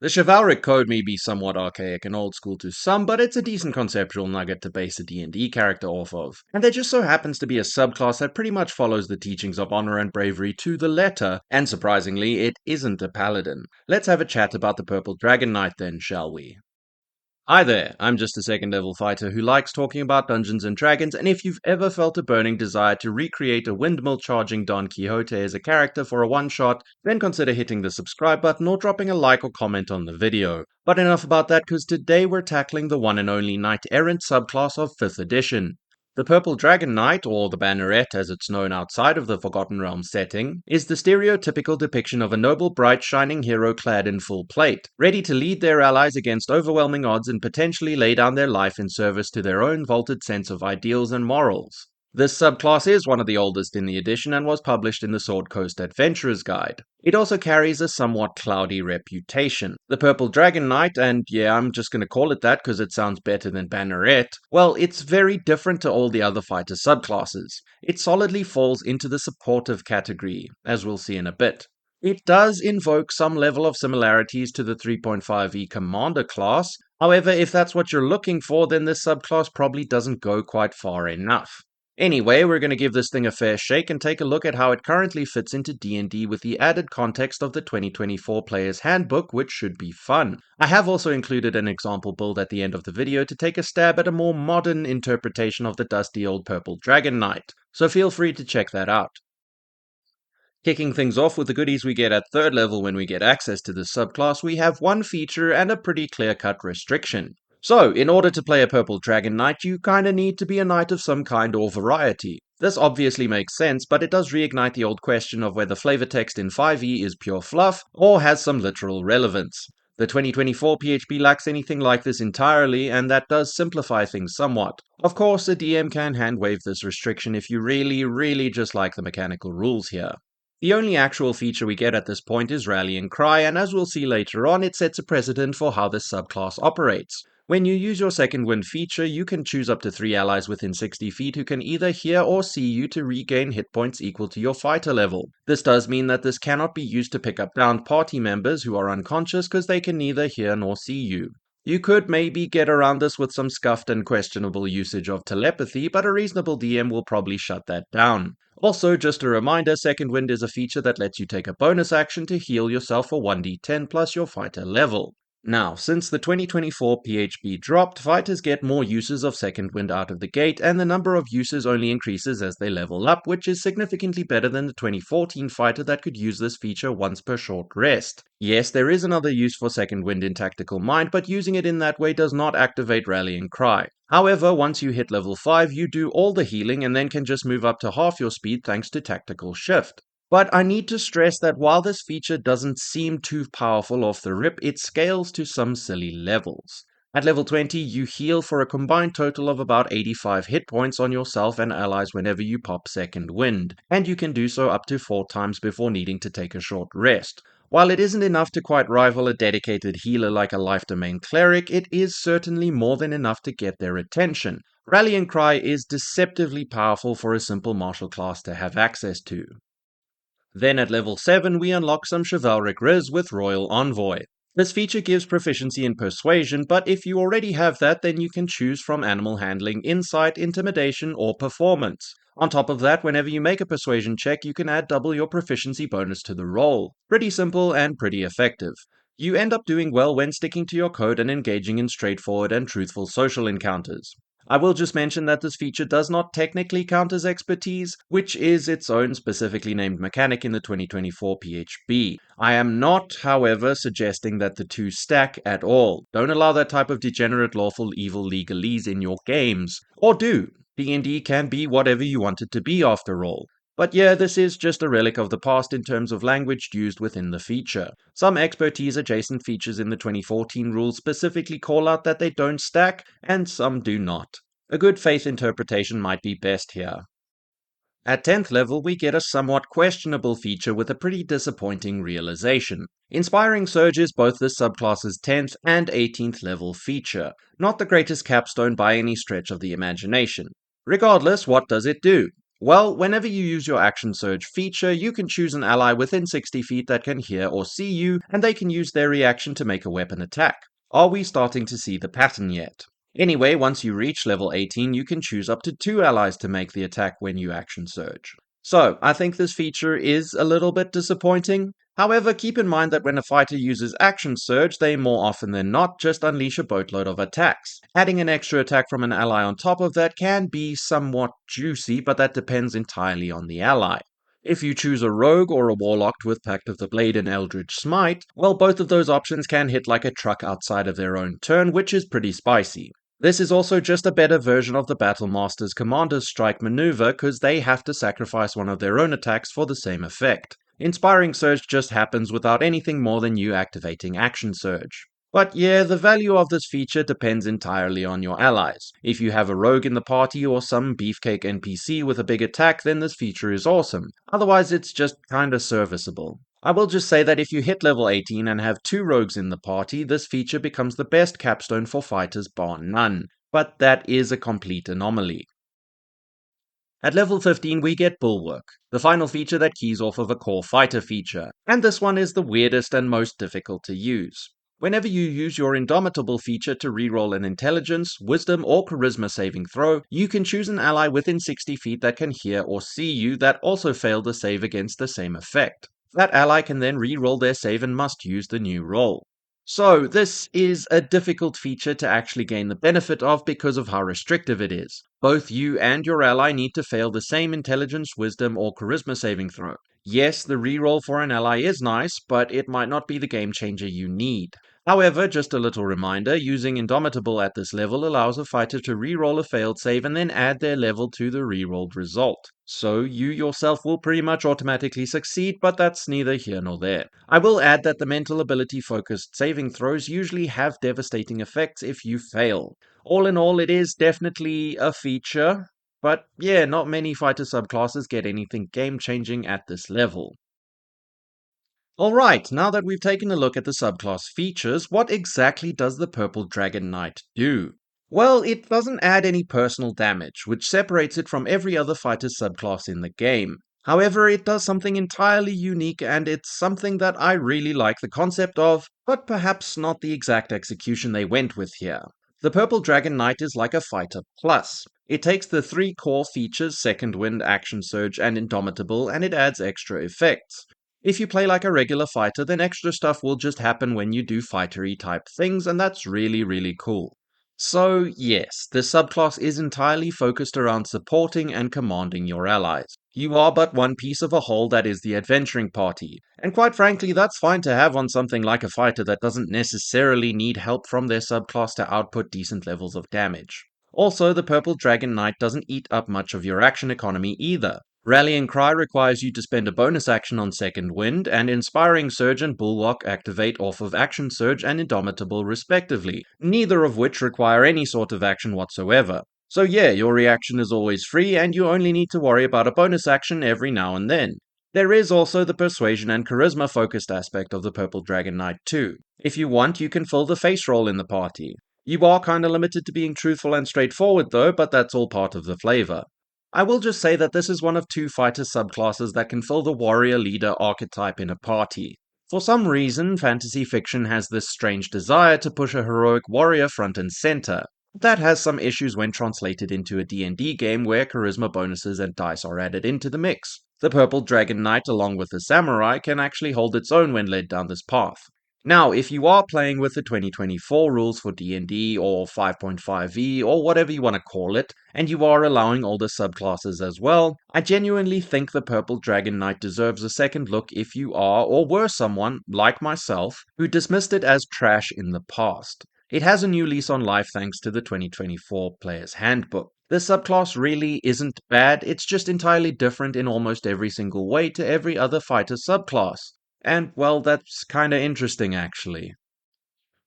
The chivalric code may be somewhat archaic and old school to some, but it's a decent conceptual nugget to base a D&D character off of. And there just so happens to be a subclass that pretty much follows the teachings of honor and bravery to the letter, and surprisingly, it isn't a paladin. Let's have a chat about the Purple Dragon Knight then, shall we? Hi there, I'm just a second level fighter who likes talking about Dungeons and Dragons, and if you've ever felt a burning desire to recreate a windmill charging Don Quixote as a character for a one-shot, then consider hitting the subscribe button or dropping a like or comment on the video. But enough about that, because today we're tackling the one and only Knight-Errant subclass of 5th edition. The Purple Dragon Knight, or the Banneret as it's known outside of the Forgotten Realms setting, is the stereotypical depiction of a noble, bright, shining hero clad in full plate, ready to lead their allies against overwhelming odds and potentially lay down their life in service to their own vaulted sense of ideals and morals. This subclass is one of the oldest in the edition and was published in the Sword Coast Adventurer's Guide. It also carries a somewhat cloudy reputation. The Purple Dragon Knight, and yeah, I'm just going to call it that because it sounds better than Banneret, well, it's very different to all the other fighter subclasses. It solidly falls into the supportive category, as we'll see in a bit. It does invoke some level of similarities to the 3.5e Commander class. However, if that's what you're looking for, then this subclass probably doesn't go quite far enough. Anyway, we're going to give this thing a fair shake and take a look at how it currently fits into D&D with the added context of the 2024 Player's Handbook, which should be fun. I have also included an example build at the end of the video to take a stab at a more modern interpretation of the dusty old Purple Dragon Knight, so feel free to check that out. Kicking things off with the goodies we get at 3rd level when we get access to this subclass, we have one feature and a pretty clear-cut restriction. So, in order to play a Purple Dragon Knight, you kinda need to be a knight of some kind or variety. This obviously makes sense, but it does reignite the old question of whether flavor text in 5e is pure fluff or has some literal relevance. The 2024 PHP lacks anything like this entirely, and that does simplify things somewhat. Of course, a DM can hand-wave this restriction if you really just like the mechanical rules here. The only actual feature we get at this point is Rallying Cry, and as we'll see later on, it sets a precedent for how this subclass operates. When you use your Second Wind feature, you can choose up to 3 allies within 60 feet who can either hear or see you to regain hit points equal to your fighter level. This does mean that this cannot be used to pick up downed party members who are unconscious because they can neither hear nor see you. You could maybe get around this with some scuffed and questionable usage of telepathy, but a reasonable DM will probably shut that down. Also, just a reminder, Second Wind is a feature that lets you take a bonus action to heal yourself for 1d10 plus your fighter level. Now, since the 2024 PHP dropped, fighters get more uses of Second Wind out of the gate, and the number of uses only increases as they level up, which is significantly better than the 2014 fighter that could use this feature once per short rest. Yes, there is another use for Second Wind in Tactical Mind, but using it in that way does not activate Rallying Cry. However, once you hit level 5, you do all the healing and then can just move up to half your speed thanks to Tactical Shift. But I need to stress that while this feature doesn't seem too powerful off the rip, it scales to some silly levels. At level 20, you heal for a combined total of about 85 hit points on yourself and allies whenever you pop Second Wind, and you can do so up to 4 times before needing to take a short rest. While it isn't enough to quite rival a dedicated healer like a Life Domain Cleric, it is certainly more than enough to get their attention. Rallying Cry is deceptively powerful for a simple martial class to have access to. Then at level 7 we unlock some chivalric riz with Royal Envoy. This feature gives proficiency in persuasion, but if you already have that, then you can choose from animal handling, insight, intimidation, or performance. On top of that, whenever you make a persuasion check, you can add double your proficiency bonus to the roll. Pretty simple and pretty effective. You end up doing well when sticking to your code and engaging in straightforward and truthful social encounters. I will just mention that this feature does not technically count as expertise, which is its own specifically named mechanic in the 2024 PHP. I am not, however, suggesting that the two stack at all. Don't allow that type of degenerate lawful evil legalese in your games. Or do. D&D can be whatever you want it to be after all. But yeah, this is just a relic of the past in terms of language used within the feature. Some expertise adjacent features in the 2014 rules specifically call out that they don't stack, and some do not. A good faith interpretation might be best here. At 10th level, we get a somewhat questionable feature with a pretty disappointing realization. Inspiring Surge is both this subclass's 10th and 18th level feature, not the greatest capstone by any stretch of the imagination. Regardless, what does it do? Well, whenever you use your action surge feature, you can choose an ally within 60 feet that can hear or see you, and they can use their reaction to make a weapon attack. Are we starting to see the pattern yet? Anyway, once you reach level 18, you can choose up to 2 allies to make the attack when you action surge. So, I think this feature is a little bit disappointing. However, keep in mind that when a fighter uses action surge, they more often than not just unleash a boatload of attacks. Adding an extra attack from an ally on top of that can be somewhat juicy, but that depends entirely on the ally. If you choose a rogue or a warlock with Pact of the Blade and Eldritch Smite, well, both of those options can hit like a truck outside of their own turn, which is pretty spicy. This is also just a better version of the Battlemaster's Commander's Strike maneuver, because they have to sacrifice one of their own attacks for the same effect. Inspiring Surge just happens without anything more than you activating Action Surge. But yeah, the value of this feature depends entirely on your allies. If you have a rogue in the party or some beefcake NPC with a big attack, then this feature is awesome. Otherwise, it's just kinda serviceable. I will just say that if you hit level 18 and have 2 rogues in the party, this feature becomes the best capstone for fighters bar none. But that is a complete anomaly. At level 15 we get Bulwark, the final feature that keys off of a core fighter feature, and this one is the weirdest and most difficult to use. Whenever you use your indomitable feature to reroll an intelligence, wisdom, or charisma saving throw, you can choose an ally within 60 feet that can hear or see you that also failed a save against the same effect. That ally can then re-roll their save and must use the new roll. So, this is a difficult feature to actually gain the benefit of because of how restrictive it is. Both you and your ally need to fail the same intelligence, wisdom, or charisma saving throw. Yes, the reroll for an ally is nice, but it might not be the game changer you need. However, just a little reminder, using Indomitable at this level allows a fighter to reroll a failed save and then add their level to the rerolled result. So you yourself will pretty much automatically succeed, but that's neither here nor there. I will add that the mental ability focused saving throws usually have devastating effects if you fail. All in all, it is definitely a feature, but yeah, not many fighter subclasses get anything game changing at this level. Alright, now that we've taken a look at the subclass features, what exactly does the Purple Dragon Knight do? Well, it doesn't add any personal damage, which separates it from every other fighter subclass in the game. However, it does something entirely unique, and it's something that I really like the concept of, but perhaps not the exact execution they went with here. The Purple Dragon Knight is like a fighter plus. It takes the 3 core features, Second Wind, Action Surge, and Indomitable, and it adds extra effects. If you play like a regular fighter, then extra stuff will just happen when you do fightery type things, and that's really cool. So yes, this subclass is entirely focused around supporting and commanding your allies. You are but one piece of a whole that is the adventuring party, and quite frankly that's fine to have on something like a fighter that doesn't necessarily need help from their subclass to output decent levels of damage. Also, the Purple Dragon Knight doesn't eat up much of your action economy either. Rallying Cry requires you to spend a bonus action on Second Wind, and Inspiring Surge and Bulwark activate off of Action Surge and Indomitable respectively, neither of which require any sort of action whatsoever. So yeah, your reaction is always free, and you only need to worry about a bonus action every now and then. There is also the Persuasion and Charisma focused aspect of the Purple Dragon Knight too. If you want, you can fill the face roll in the party. You are kinda limited to being truthful and straightforward though, but that's all part of the flavor. I will just say that this is one of 2 fighter subclasses that can fill the warrior leader archetype in a party. For some reason, fantasy fiction has this strange desire to push a heroic warrior front and center. That has some issues when translated into a D&D game where charisma bonuses and dice are added into the mix. The Purple Dragon Knight along with the Samurai can actually hold its own when led down this path. Now, if you are playing with the 2024 rules for D&D or 5.5e or whatever you want to call it, and you are allowing older subclasses as well, I genuinely think the Purple Dragon Knight deserves a second look if you are or were someone, like myself, who dismissed it as trash in the past. It has a new lease on life thanks to the 2024 Player's Handbook. This subclass really isn't bad, it's just entirely different in almost every single way to every other fighter subclass. And, well, that's kinda interesting, actually.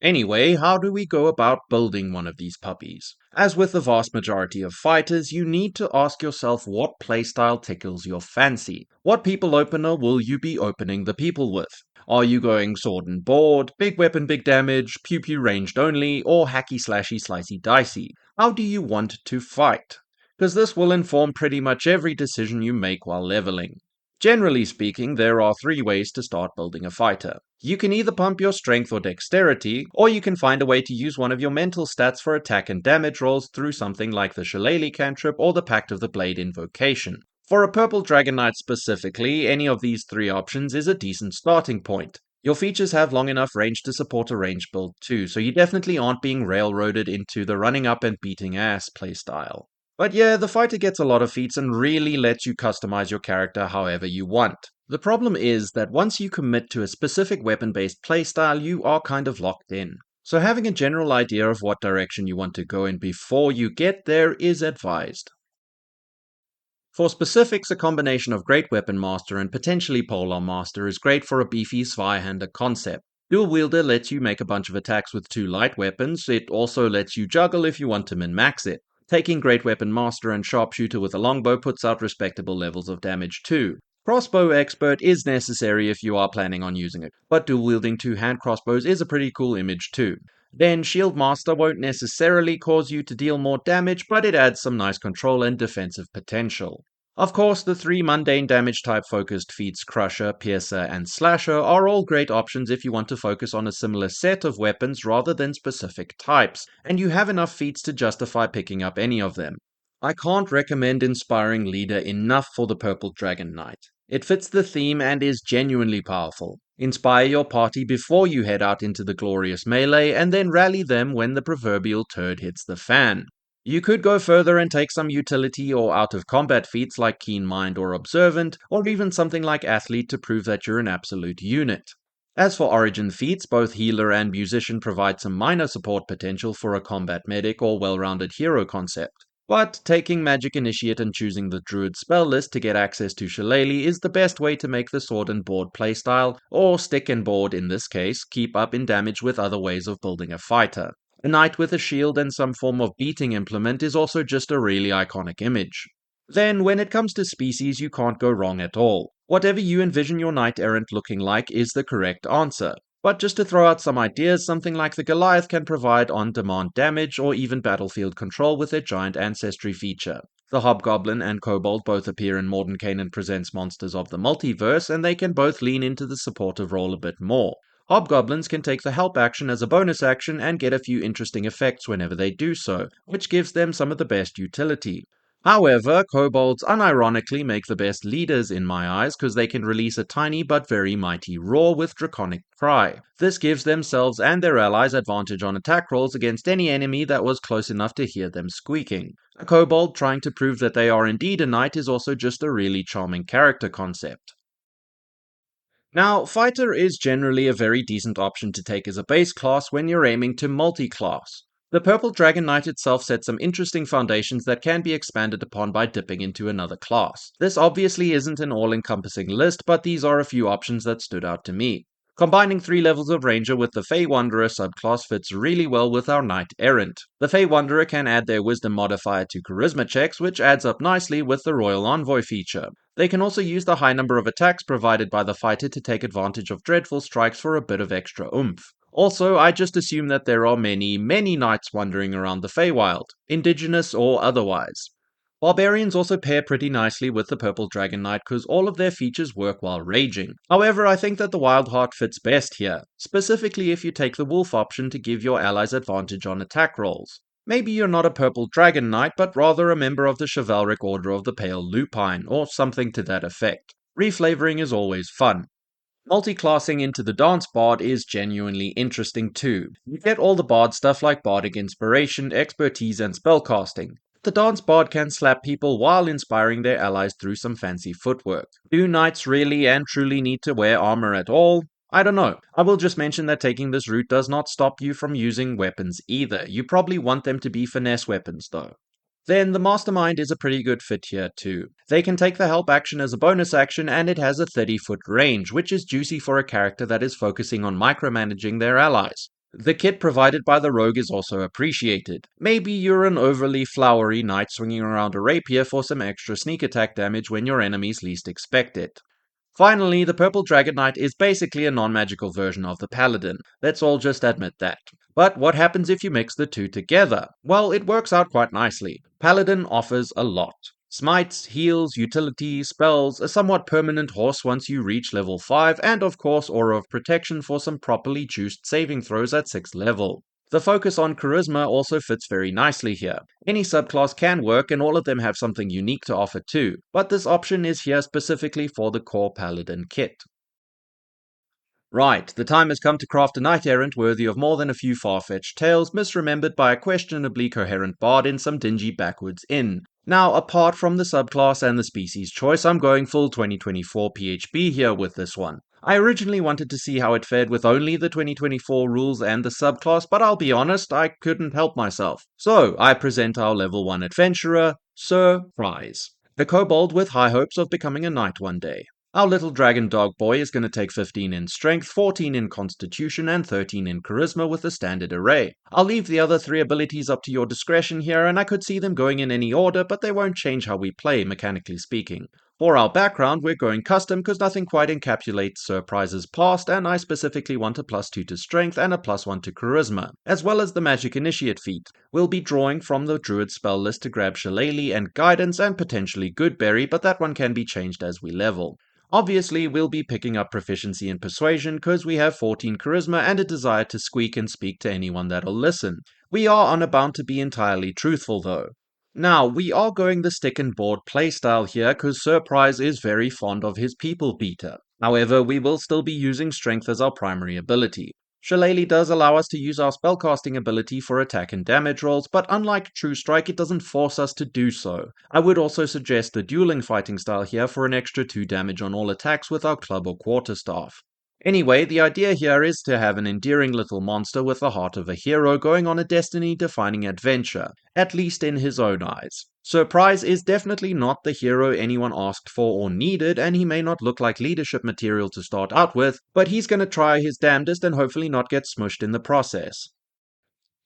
Anyway, how do we go about building one of these puppies? As with the vast majority of fighters, you need to ask yourself what playstyle tickles your fancy. What people opener will you be opening the people with? Are you going sword and board, big weapon, big damage, pew pew ranged only, or hacky slashy slicey dicey? How do you want to fight? because this will inform pretty much every decision you make while leveling. Generally speaking, there are 3 ways to start building a fighter. You can either pump your strength or dexterity, or you can find a way to use one of your mental stats for attack and damage rolls through something like the Shillelagh cantrip or the Pact of the Blade invocation. For a Purple Dragon Knight specifically, any of these 3 options is a decent starting point. Your features have long enough range to support a range build too, so you definitely aren't being railroaded into the running up and beating ass playstyle. But yeah, the fighter gets a lot of feats and really lets you customize your character however you want. The problem is that once you commit to a specific weapon-based playstyle, you are kind of locked in. So having a general idea of what direction you want to go in before you get there is advised. For specifics, a combination of Great Weapon Master and potentially Polearm Master is great for a beefy Zweihander concept. Dual Wielder lets you make a bunch of attacks with 2 light weapons. It also lets you juggle if you want to min-max it. Taking Great Weapon Master and Sharpshooter with a longbow puts out respectable levels of damage too. Crossbow Expert is necessary if you are planning on using it, but dual wielding 2 hand crossbows is a pretty cool image too. Then Shield Master won't necessarily cause you to deal more damage, but it adds some nice control and defensive potential. Of course, the 3 mundane damage type focused feats Crusher, Piercer, and Slasher are all great options if you want to focus on a similar set of weapons rather than specific types, and you have enough feats to justify picking up any of them. I can't recommend Inspiring Leader enough for the Purple Dragon Knight. It fits the theme and is genuinely powerful. Inspire your party before you head out into the glorious melee, and then rally them when the proverbial turd hits the fan. You could go further and take some utility or out of combat feats like Keen Mind or Observant, or even something like Athlete to prove that you're an absolute unit. As for origin feats, both Healer and Musician provide some minor support potential for a combat medic or well-rounded hero concept. But taking Magic Initiate and choosing the Druid spell list to get access to Shillelagh is the best way to make the sword and board playstyle, or stick and board in this case, keep up in damage with other ways of building a fighter. A knight with a shield and some form of beating implement is also just a really iconic image. Then, when it comes to species, you can't go wrong at all. Whatever you envision your knight errant looking like is the correct answer. But just to throw out some ideas, something like the Goliath can provide on-demand damage or even battlefield control with their giant ancestry feature. The Hobgoblin and Kobold both appear in Mordenkainen Presents Monsters of the Multiverse, and they can both lean into the supportive role a bit more. Hobgoblins can take the help action as a bonus action and get a few interesting effects whenever they do so, which gives them some of the best utility. However, kobolds unironically make the best leaders in my eyes because they can release a tiny but very mighty roar with Draconic Cry. This gives themselves and their allies advantage on attack rolls against any enemy that was close enough to hear them squeaking. A kobold trying to prove that they are indeed a knight is also just a really charming character concept. Now, Fighter is generally a very decent option to take as a base class when you're aiming to multiclass. The Purple Dragon Knight itself sets some interesting foundations that can be expanded upon by dipping into another class. This obviously isn't an all-encompassing list, but these are a few options that stood out to me. Combining 3 levels of Ranger with the Fey Wanderer subclass fits really well with our Knight Errant. The Fey Wanderer can add their Wisdom modifier to Charisma checks, which adds up nicely with the Royal Envoy feature. They can also use the high number of attacks provided by the fighter to take advantage of dreadful strikes for a bit of extra oomph. Also, I just assume that there are many knights wandering around the Feywild, indigenous or otherwise. Barbarians also pair pretty nicely with the Purple Dragon Knight because all of their features work while raging. However, I think that the Wild Heart fits best here, specifically if you take the Wolf option to give your allies advantage on attack rolls. Maybe you're not a Purple Dragon Knight, but rather a member of the Chivalric Order of the Pale Lupine, or something to that effect. Reflavoring is always fun. Multiclassing into the Dance Bard is genuinely interesting too. You get all the Bard stuff like Bardic Inspiration, Expertise, and Spellcasting. The Dance Bard can slap people while inspiring their allies through some fancy footwork. Do knights really and truly need to wear armor at all? I don't know. I will just mention that taking this route does not stop you from using weapons either. You probably want them to be finesse weapons though. Then the Mastermind is a pretty good fit here too. They can take the help action as a bonus action and it has a 30-foot range, which is juicy for a character that is focusing on micromanaging their allies. The kit provided by the rogue is also appreciated. Maybe you're an overly flowery knight swinging around a rapier for some extra sneak attack damage when your enemies least expect it. Finally, the Purple Dragon Knight is basically a non-magical version of the Paladin. Let's all just admit that. But what happens if you mix the two together? Well, it works out quite nicely. Paladin offers a lot. Smites, heals, utility, spells, a somewhat permanent horse once you reach level 5, and of course Aura of Protection for some properly juiced saving throws at 6th level. The focus on charisma also fits very nicely here. Any subclass can work and all of them have something unique to offer too, but this option is here specifically for the core Paladin kit. Right, the time has come to craft a knight errant worthy of more than a few far-fetched tales misremembered by a questionably coherent bard in some dingy backwoods inn. Now, apart from the subclass and the species choice, I'm going full 2024 PHB here with this one. I originally wanted to see how it fared with only the 2024 rules and the subclass, but I'll be honest, I couldn't help myself. So, I present our level 1 adventurer, Sir Prize, a kobold with high hopes of becoming a knight one day. Our little dragon dog boy is going to take 15 in strength, 14 in constitution, and 13 in charisma with the standard array. I'll leave the other 3 abilities up to your discretion here, and I could see them going in any order, but they won't change how we play, mechanically speaking. For our background, we're going custom because nothing quite encapsulates Sir Prize's past, and I specifically want a +2 to strength and a +1 to charisma, as well as the magic initiate feat. We'll be drawing from the druid spell list to grab Shillelagh and guidance and potentially Goodberry, but that one can be changed as we level. Obviously, we'll be picking up proficiency in persuasion because we have 14 charisma and a desire to squeak and speak to anyone that'll listen. We are unbound to be entirely truthful though. Now, we are going the stick and board playstyle here because Sir Prize is very fond of his people beater. However, we will still be using strength as our primary ability. Shillelagh does allow us to use our spellcasting ability for attack and damage rolls, but unlike True Strike, it doesn't force us to do so. I would also suggest the dueling fighting style here for an extra 2 damage on all attacks with our club or quarterstaff. Anyway, the idea here is to have an endearing little monster with the heart of a hero going on a destiny-defining adventure, at least in his own eyes. Sir Prize is definitely not the hero anyone asked for or needed, and he may not look like leadership material to start out with, but he's going to try his damnedest and hopefully not get smushed in the process.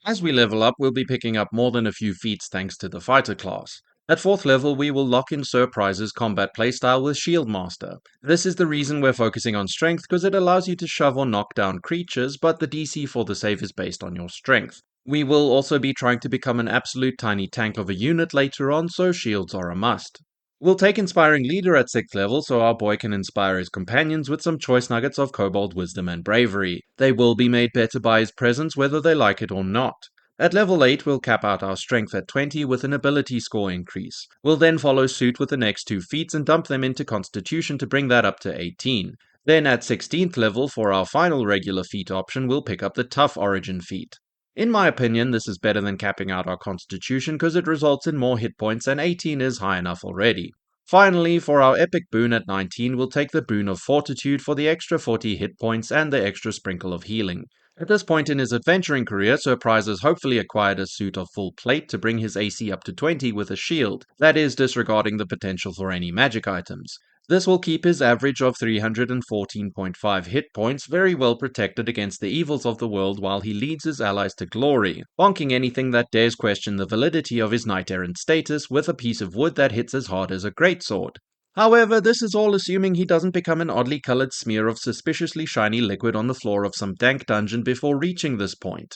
As we level up, we'll be picking up more than a few feats thanks to the fighter class. At 4th level, we will lock in Sir Prize's combat playstyle with Shield Master. This is the reason we're focusing on strength because it allows you to shove or knock down creatures, but the DC for the save is based on your strength. We will also be trying to become an absolute tiny tank of a unit later on, so shields are a must. We'll take Inspiring Leader at 6th level so our boy can inspire his companions with some choice nuggets of kobold wisdom and bravery. They will be made better by his presence whether they like it or not. At level 8, we'll cap out our strength at 20 with an ability score increase. We'll then follow suit with the next 2 feats and dump them into constitution to bring that up to 18. Then at 16th level for our final regular feat option, we'll pick up the tough origin feat. In my opinion, this is better than capping out our constitution because it results in more hit points and 18 is high enough already. Finally, for our epic boon at 19, we'll take the boon of fortitude for the extra 40 hit points and the extra sprinkle of healing. At this point in his adventuring career, Sir Prize has hopefully acquired a suit of full plate to bring his AC up to 20 with a shield, that is disregarding the potential for any magic items. This will keep his average of 314.5 hit points very well protected against the evils of the world while he leads his allies to glory, bonking anything that dares question the validity of his knight-errant status with a piece of wood that hits as hard as a greatsword. However, this is all assuming he doesn't become an oddly colored smear of suspiciously shiny liquid on the floor of some dank dungeon before reaching this point.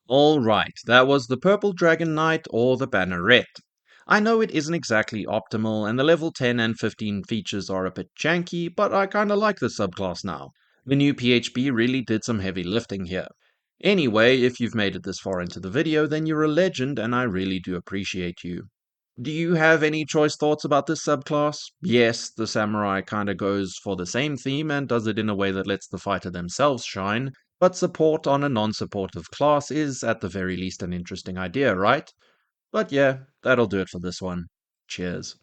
Alright, that was the Purple Dragon Knight or the Banneret. I know it isn't exactly optimal, and the level 10 and 15 features are a bit janky, but I kinda like the subclass now. The new PHB really did some heavy lifting here. Anyway, if you've made it this far into the video, then you're a legend, and I really do appreciate you. Do you have any choice thoughts about this subclass? Yes, the samurai kinda goes for the same theme and does it in a way that lets the fighter themselves shine, but support on a non-supportive class is at the very least an interesting idea, right? But yeah, that'll do it for this one. Cheers.